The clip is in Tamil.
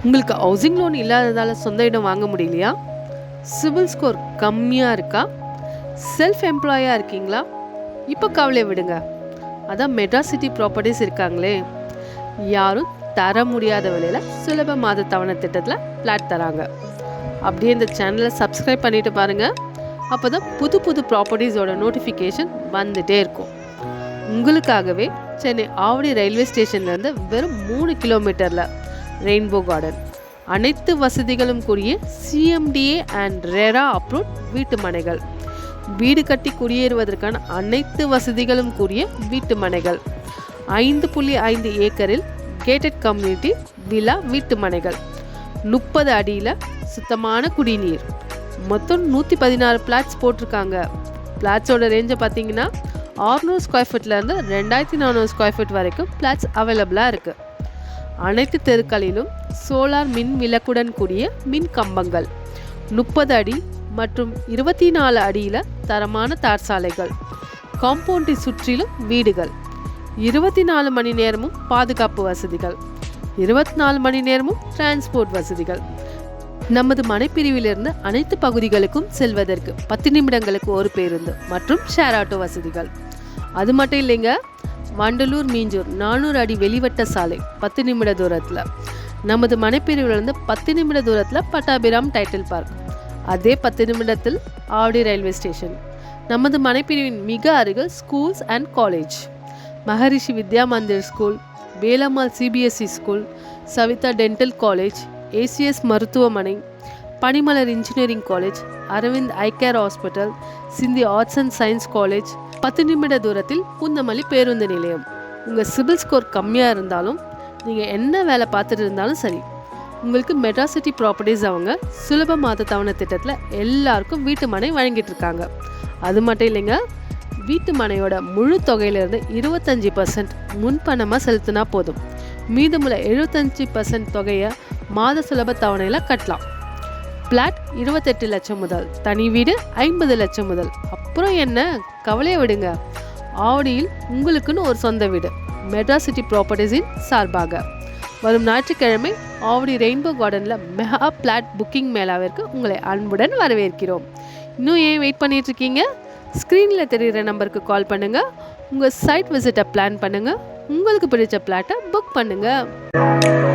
உங்களுக்கு ஹவுசிங் லோன் இல்லாததால் சொந்த இடம் வாங்க முடியலையா? சிவில் ஸ்கோர் கம்மியாக இருக்கா? செல்ஃப் எம்ப்ளாயாக இருக்கீங்களா? இப்போ கவலையை விடுங்க. அதான் மெட்ராசிட்டி ப்ராப்பர்ட்டிஸ் இருக்காங்களே, யாரும் தர முடியாத விலையில் சுலப மாத தவணை திட்டத்தில் ஃப்ளாட் தராங்க. அப்படியே இந்த சேனலை சப்ஸ்கிரைப் பண்ணிட்டு பாருங்கள். அப்போ தான் புது புது ப்ராப்பர்ட்டிஸோட நோட்டிஃபிகேஷன் வந்துகிட்டே இருக்கும். உங்களுக்காகவே சென்னை ஆவடி ரயில்வே ஸ்டேஷன்லேருந்து வெறும் 3 கிலோமீட்டரில் ரெயின்போ கார்டன், அனைத்து வசதிகளும் கூடிய CMDA அண்ட் ரெரா அப்ரூவ்ட் வீட்டு மனைகள், வீடு கட்டி குடியேறுவதற்கான அனைத்து வசதிகளும் கூடிய வீட்டு மனைகள், 5.5 ஏக்கரில் கேட்டட் கம்யூனிட்டி வில்லா வீட்டு மனைகள், 30 அடியில் சுத்தமான குடிநீர், மொத்தம் 116 பிளாட்ஸ் போட்டிருக்காங்க. பிளாட்ஸோட ரேஞ்சை பார்த்தீங்கன்னா 600 ஸ்கொயர் ஃபீட்லேருந்து 2400 ஸ்கொயர் ஃபீட் வரைக்கும் பிளாட்ஸ் அவைலபிளாக இருக்குது. அனைத்து தெருக்களிலும் சோலார் மின் விளக்குடன் கூடிய மின் கம்பங்கள், 30 அடி மற்றும் 24 அடியில் தரமான தார் சாலைகள், காம்பவுண்டை சுற்றிலும் வீடுகள், 24 மணி நேரமும் பாதுகாப்பு வசதிகள், 24 மணி நேரமும் டிரான்ஸ்போர்ட் வசதிகள். நமது மனைப்பிரிவிலிருந்து அனைத்து பகுதிகளுக்கும் செல்வதற்கு 10 நிமிடங்களுக்கு ஒரு பேருந்து மற்றும் ஷேர் ஆட்டோ வசதிகள். அது மட்டும் இல்லைங்க, வண்டலூர் மீஞ்சூர் 400 அடி வெளிவட்ட சாலை 10 நிமிட தூரத்தில், நமது மனைப்பிரிவிலிருந்து 10 நிமிட தூரத்தில் பட்டாபிராம் டைட்டில் பார்க், அதே 10 நிமிடத்தில் ஆவடி ரயில்வே ஸ்டேஷன். நமது மனைப்பிரிவின் மிக அருகில் schools and college, Maharishi Vidya Mandir school, Velammal CBSE school, Saveetha dental college, ACS மருத்துவமனை, Panimalar engineering college, Aravind eyecare hospital, Sindhi arts and science college, 10 நிமிட தூரத்தில் பூந்தமல்லி பேருந்து நிலையம். உங்கள் சிபில் ஸ்கோர் கம்மியாக இருந்தாலும் நீங்கள் என்ன வேலை பார்த்துட்டு இருந்தாலும் சரி, உங்களுக்கு மெட்ராசிட்டி ப்ராப்பர்ட்டிஸ் அவங்க சுலப மாத தவணை திட்டத்தில் எல்லாருக்கும் வீட்டு மனை வழங்கிட்டு இருக்காங்க. அது மட்டும் இல்லைங்க, வீட்டு மனையோட முழு தொகையிலிருந்து 25% முன்பணமாக செலுத்தினா போதும். மீதமுள்ள 75% தொகையை மாத சுலப தவணையில் கட்டலாம். பிளாட் 28 லட்சம் முதல், தனி வீடு 50 லட்சம் முதல். அப்புறம் என்ன, கவலையை விடுங்க. ஆவடியில் உங்களுக்குன்னு ஒரு சொந்த வீடு மெட்ராசிட்டி ப்ராப்பர்ட்டிஸின் சார்பாக வரும் ஞாயிற்றுக்கிழமை ஆவடி ரெயின்போ கார்டனில் மெகா பிளாட் புக்கிங் மேளாவிற்கு உங்களை அன்புடன் வரவேற்கிறோம். இன்னும் ஏன் வெயிட் பண்ணிட்டு இருக்கீங்க? ஸ்க்ரீனில் தெரிகிற நம்பருக்கு கால் பண்ணுங்கள். உங்கள் சைட் விசிட்டை பிளான் பண்ணுங்கள். உங்களுக்கு பிடிச்ச பிளாட்டை புக் பண்ணுங்கள்.